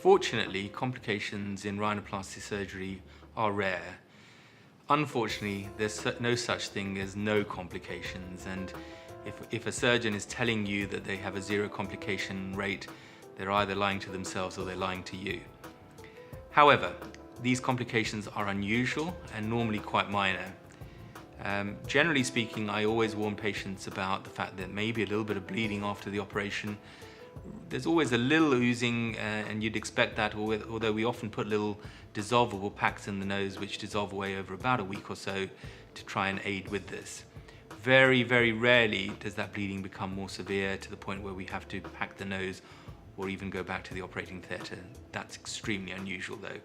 Fortunately, complications in rhinoplasty surgery are rare. Unfortunately, there's no such thing as no complications, and if a surgeon is telling you that they have a zero complication rate, they're either lying to themselves or they're lying to you. However, these complications are unusual and normally quite minor. Generally speaking, I always warn patients about the fact that maybe a little bit of bleeding after the operation. There's always a little oozing, and you'd expect that, although we often put little dissolvable packs in the nose which dissolve away over about a week or so to try and aid with this. Very, very rarely does that bleeding become more severe to the point where we have to pack the nose or even go back to the operating theatre. That's extremely unusual though.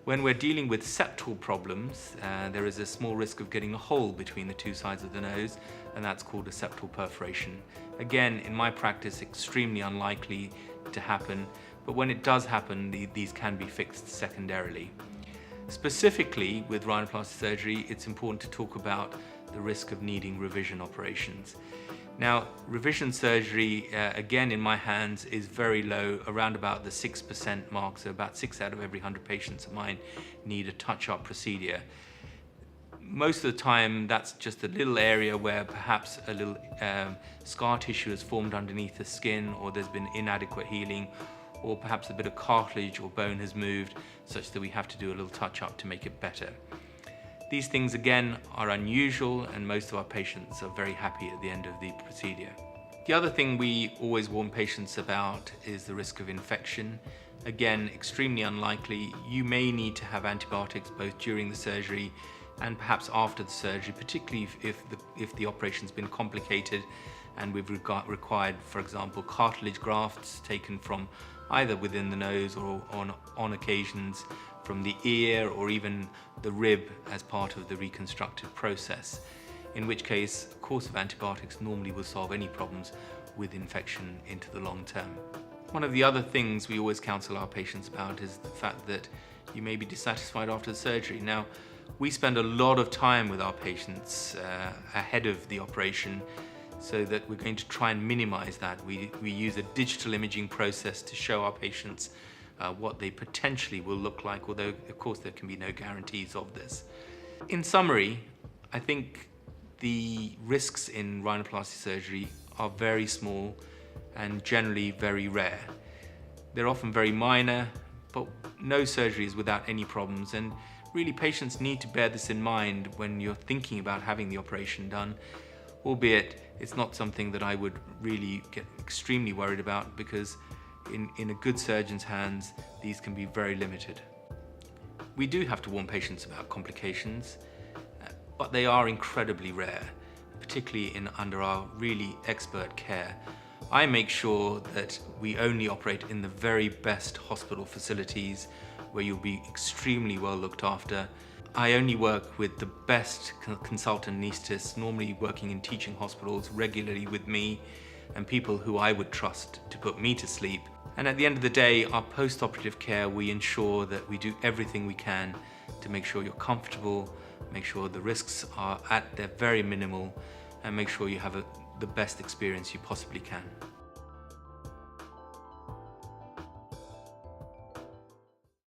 When we're dealing with septal problems, there is a small risk of getting a hole between the two sides of the nose, and that's called a septal perforation. Again, in my practice, extremely unlikely to happen, but when it does happen, these can be fixed secondarily. Specifically with rhinoplasty surgery, it's important to talk about the risk of needing revision operations. Now, revision surgery, again in my hands, is very low, around about the 6% mark, so about 6 out of every 100 patients of mine need a touch-up procedure. Most of the time, that's just a little area where perhaps a little scar tissue has formed underneath the skin, or there's been inadequate healing, or perhaps a bit of cartilage or bone has moved, such that we have to do a little touch-up to make it better. These things, again, are unusual, and most of our patients are very happy at the end of the procedure. The other thing we always warn patients about is the risk of infection. Again, extremely unlikely. You may need to have antibiotics both during the surgery and perhaps after the surgery, particularly if the operation's been complicated and we've required, for example, cartilage grafts taken from either within the nose or on occasions from the ear or even the rib as part of the reconstructive process, in which case a course of antibiotics normally will solve any problems with infection into the long term. One of the other things we always counsel our patients about is the fact that you may be dissatisfied after the surgery. Now, we spend a lot of time with our patients ahead of the operation, so that we're going to try and minimize that. We use a digital imaging process to show our patients what they potentially will look like, although of course there can be no guarantees of this. In summary, I think the risks in rhinoplasty surgery are very small and generally very rare. They're often very minor, but no surgery is without any problems, and really patients need to bear this in mind when you're thinking about having the operation done, albeit it's not something that I would really get extremely worried about, because in a good surgeon's hands, these can be very limited. We do have to warn patients about complications, but they are incredibly rare, particularly under our really expert care. I make sure that we only operate in the very best hospital facilities where you'll be extremely well looked after. I only work with the best consultant anaesthetists, normally working in teaching hospitals regularly with me, and people who I would trust to put me to sleep. And at the end of the day, our post-operative care, we ensure that we do everything we can to make sure you're comfortable, make sure the risks are at their very minimal, and make sure you have the best experience you possibly can.